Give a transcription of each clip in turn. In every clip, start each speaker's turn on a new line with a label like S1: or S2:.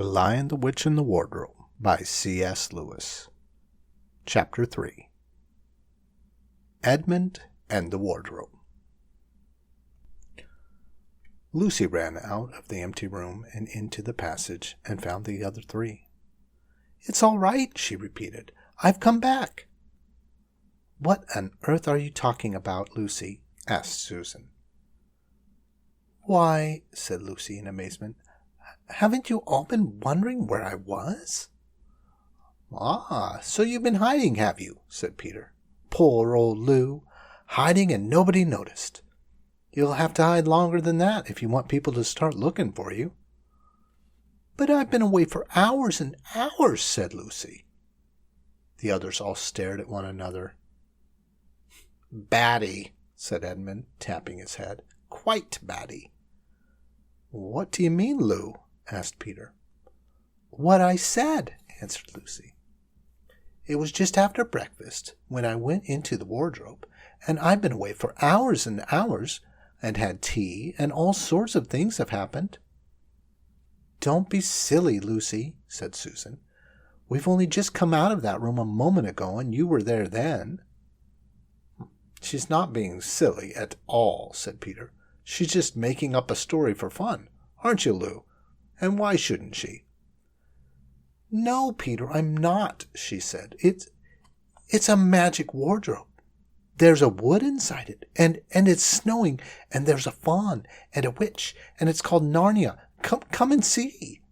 S1: The Lion, the Witch, and the Wardrobe by C.S. Lewis. Chapter 3. Edmund and the Wardrobe. Lucy ran out of the empty room and into the passage and found the other three. "It's all right," she repeated. "I've come back." "What on earth are you talking about, Lucy?" asked Susan. "Why," said Lucy in amazement, "haven't you all been wondering where I was?" "Ah, so you've been hiding, have you?" said Peter. "Poor old Lou, hiding and nobody noticed. You'll have to hide longer than that if you want people to start looking for you." "But I've been away for hours and hours," said Lucy. The others all stared at one another. "Batty," said Edmund, tapping his head. "Quite batty." "What do you mean, Lou?" asked Peter. "What I said," answered Lucy. "It was just after breakfast when I went into the wardrobe, and I've been away for hours and hours, and had tea, and all sorts of things have happened." "Don't be silly, Lucy," said Susan. "We've only just come out of that room a moment ago, and you were there then." "She's not being silly at all," said Peter. "She's just making up a story for fun. Aren't you, Lou? And why shouldn't she?" "No, Peter, I'm not," she said. It's a magic wardrobe. There's a wood inside it, and it's snowing, and there's a faun and a witch, and it's called Narnia. Come and see."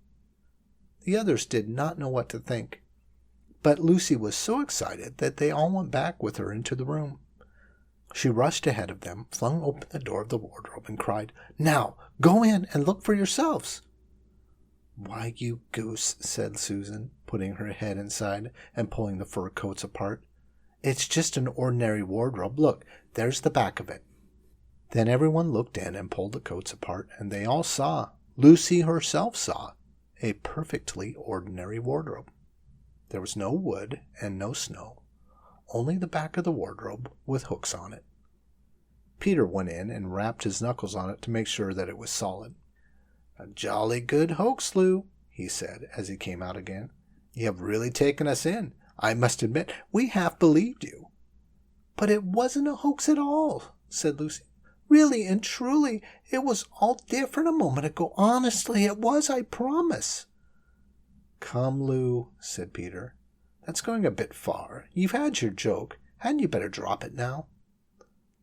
S1: The others did not know what to think, but Lucy was so excited that they all went back with her into the room. She rushed ahead of them, flung open the door of the wardrobe, and cried, "Now, go in and look for yourselves." "Why, you goose," said Susan, putting her head inside and pulling the fur coats apart. "It's just an ordinary wardrobe. Look, there's the back of it." Then everyone looked in and pulled the coats apart, and they all saw, Lucy herself saw, a perfectly ordinary wardrobe. There was no wood and no snow, only the back of the wardrobe with hooks on it. Peter went in and rapped his knuckles on it to make sure that it was solid. "A jolly good hoax, Lou," he said as he came out again. "You have really taken us in. I must admit, we half believed you." "But it wasn't a hoax at all," said Lucy. "Really and truly, it was all different a moment ago. Honestly, it was, I promise." "Come, Lou," said Peter. "That's going a bit far. You've had your joke. Hadn't you better drop it now?"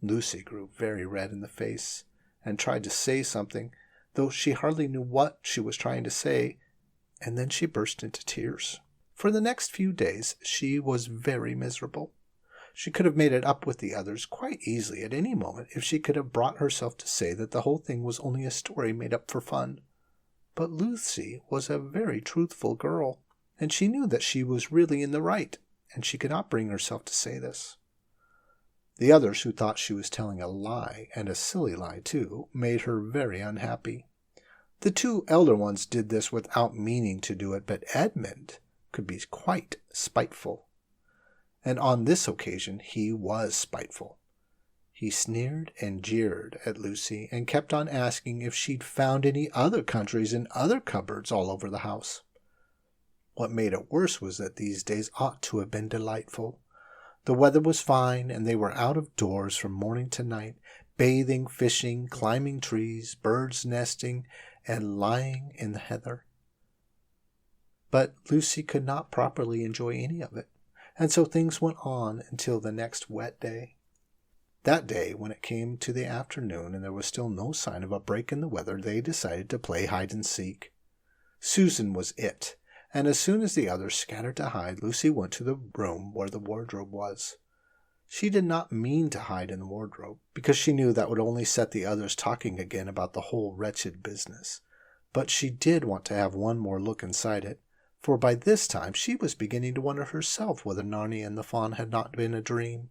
S1: Lucy grew very red in the face and tried to say something, though she hardly knew what she was trying to say, and then she burst into tears. For the next few days she was very miserable. She could have made it up with the others quite easily at any moment if she could have brought herself to say that the whole thing was only a story made up for fun. But Lucy was a very truthful girl, and she knew that she was really in the right, and she could not bring herself to say this. The others, who thought she was telling a lie, and a silly lie too, made her very unhappy. The two elder ones did this without meaning to do it, but Edmund could be quite spiteful. And on this occasion he was spiteful. He sneered and jeered at Lucy and kept on asking if she'd found any other countries in other cupboards all over the house. What made it worse was that these days ought to have been delightful. The weather was fine, and they were out of doors from morning to night, bathing, fishing, climbing trees, birds nesting, and lying in the heather. But Lucy could not properly enjoy any of it, and so things went on until the next wet day. That day, when it came to the afternoon and there was still no sign of a break in the weather, they decided to play hide-and-seek. Susan was it, and as soon as the others scattered to hide, Lucy went to the room where the wardrobe was. She did not mean to hide in the wardrobe, because she knew that would only set the others talking again about the whole wretched business. But she did want to have one more look inside it, for by this time she was beginning to wonder herself whether Narnia and the faun had not been a dream.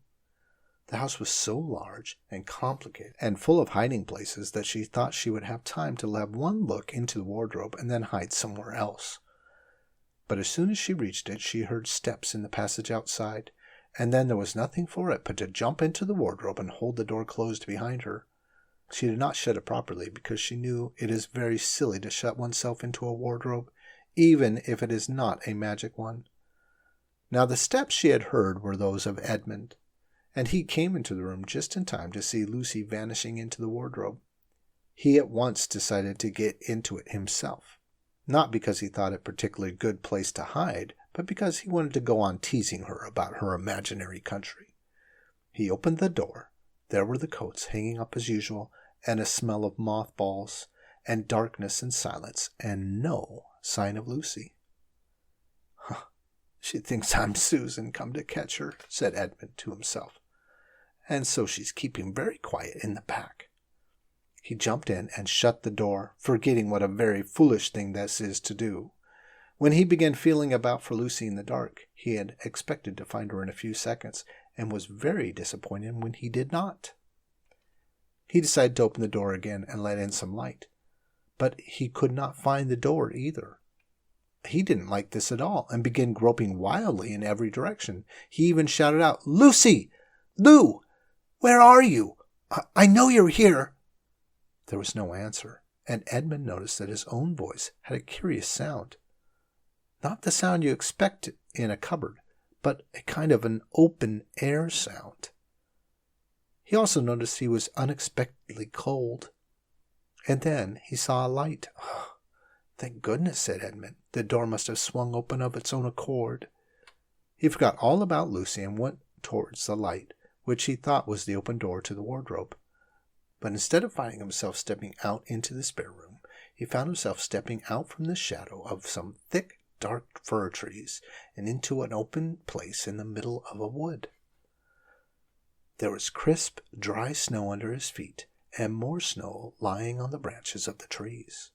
S1: The house was so large and complicated and full of hiding places that she thought she would have time to have one look into the wardrobe and then hide somewhere else. But as soon as she reached it, she heard steps in the passage outside, and then there was nothing for it but to jump into the wardrobe and hold the door closed behind her. She did not shut it properly because she knew it is very silly to shut oneself into a wardrobe, even if it is not a magic one. Now the steps she had heard were those of Edmund, and he came into the room just in time to see Lucy vanishing into the wardrobe. He at once decided to get into it himself, not because he thought it a particularly good place to hide, but because he wanted to go on teasing her about her imaginary country. He opened the door. There were the coats hanging up as usual, and a smell of mothballs, and darkness and silence, and no sign of Lucy. "Huh, she thinks I'm Susan come to catch her," said Edmund to himself, "and so she's keeping very quiet in the back." He jumped in and shut the door, forgetting what a very foolish thing this is to do. When he began feeling about for Lucy in the dark, he had expected to find her in a few seconds, and was very disappointed when he did not. He decided to open the door again and let in some light, but he could not find the door either. He didn't like this at all, and began groping wildly in every direction. He even shouted out, "Lucy! Lou! Where are you? I know you're here." There was no answer, and Edmund noticed that his own voice had a curious sound. Not the sound you expect in a cupboard, but a kind of an open-air sound. He also noticed he was unexpectedly cold. And then he saw a light. "Oh, thank goodness," said Edmund. "The door must have swung open of its own accord." He forgot all about Lucy and went towards the light, which he thought was the open door to the wardrobe. But instead of finding himself stepping out into the spare room, he found himself stepping out from the shadow of some thick, dark fir trees and into an open place in the middle of a wood. There was crisp, dry snow under his feet, and more snow lying on the branches of the trees.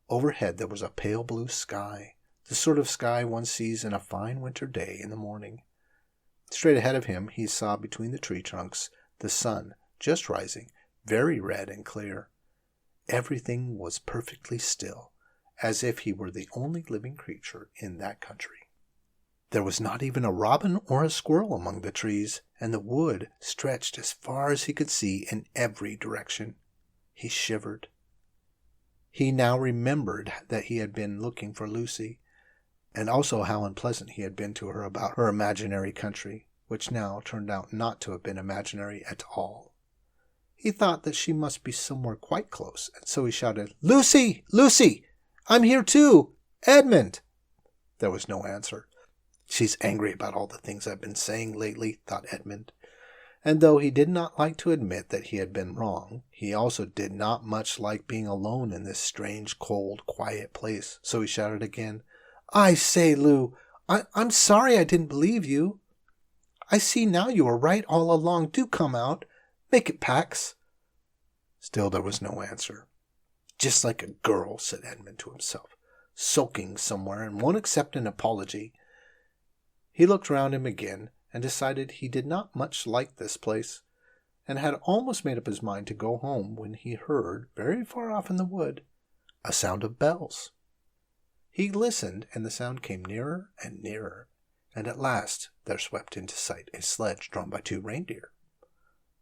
S1: Overhead there was a pale blue sky, the sort of sky one sees in a fine winter day in the morning. Straight ahead of him he saw between the tree trunks the sun, just rising, very red and clear. Everything was perfectly still, as if he were the only living creature in that country. There was not even a robin or a squirrel among the trees, and the wood stretched as far as he could see in every direction. He shivered. He now remembered that he had been looking for Lucy, and also how unpleasant he had been to her about her imaginary country, which now turned out not to have been imaginary at all. He thought that she must be somewhere quite close, and so he shouted, "Lucy! Lucy! I'm here too! Edmund!" There was no answer. "She's angry about all the things I've been saying lately," thought Edmund. And though he did not like to admit that he had been wrong, he also did not much like being alone in this strange, cold, quiet place. So he shouted again, "I say, Lou, I'm sorry I didn't believe you. I see now you were right all along. Do come out. Make it Pax." Still there was no answer. "Just like a girl," said Edmund to himself, "sulking somewhere and won't accept an apology." He looked round him again and decided he did not much like this place, and had almost made up his mind to go home when he heard, very far off in the wood, a sound of bells. He listened, and the sound came nearer and nearer, and at last there swept into sight a sledge drawn by 2 reindeer.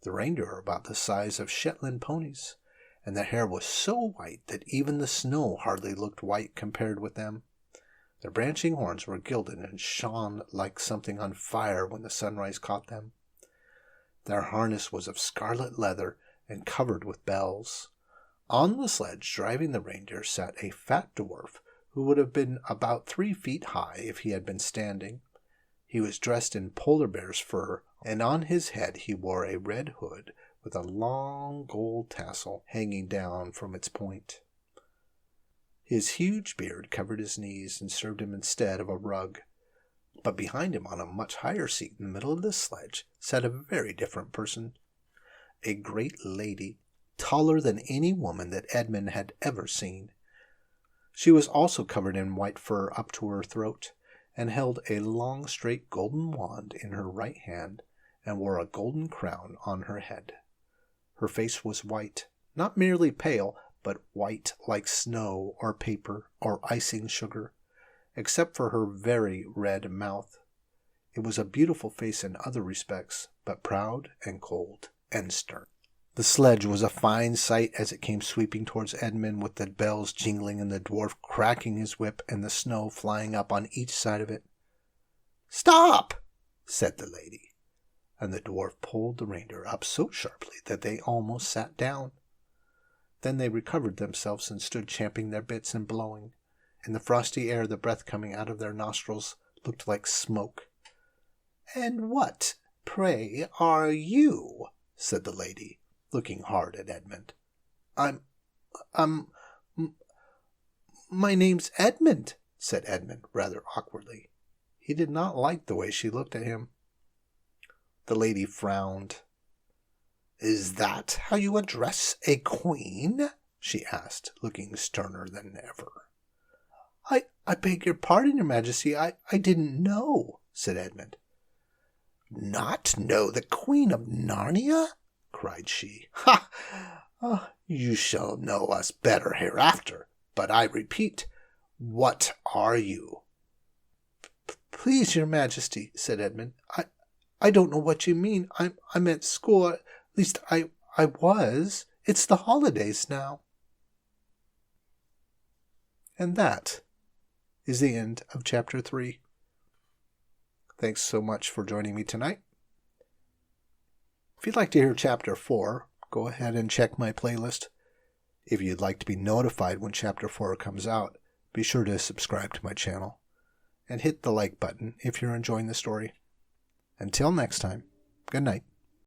S1: The reindeer were about the size of Shetland ponies, and their hair was so white that even the snow hardly looked white compared with them. Their branching horns were gilded and shone like something on fire when the sunrise caught them. Their harness was of scarlet leather and covered with bells. On the sledge, driving the reindeer, sat a fat dwarf who would have been about 3 feet high if he had been standing. He was dressed in polar bear's fur, and on his head he wore a red hood with a long gold tassel hanging down from its point. His huge beard covered his knees and served him instead of a rug. But behind him, on a much higher seat in the middle of the sledge, sat a very different person. A great lady, taller than any woman that Edmund had ever seen. She was also covered in white fur up to her throat, and held a long straight golden wand in her right hand, and wore a golden crown on her head. Her face was white, not merely pale, but white like snow or paper or icing sugar, except for her very red mouth. It was a beautiful face in other respects, but proud and cold and stern. The sledge was a fine sight as it came sweeping towards Edmund, with the bells jingling and the dwarf cracking his whip and the snow flying up on each side of it. "Stop!" said the lady, and the dwarf pulled the reindeer up so sharply that they almost sat down. Then they recovered themselves and stood champing their bits and blowing. In the frosty air, the breath coming out of their nostrils looked like smoke. "And what, pray, are you?" said the lady, looking hard at Edmund. My name's Edmund," said Edmund, rather awkwardly. He did not like the way she looked at him. The lady frowned. "Is that how you address a queen?" she asked, looking sterner than ever. I beg your pardon, your majesty. I didn't know," said Edmund. "Not know the Queen of Narnia?" cried she. "Ha! You shall know us better hereafter. But I repeat, what are you?" "Please, your majesty," said Edmund, I don't know what you mean. I'm at school. At least I was. It's the holidays now." And that is the end of Chapter 3. Thanks so much for joining me tonight. If you'd like to hear Chapter 4, go ahead and check my playlist. If you'd like to be notified when Chapter 4 comes out, be sure to subscribe to my channel and hit the like button if you're enjoying the story. Until next time, good night.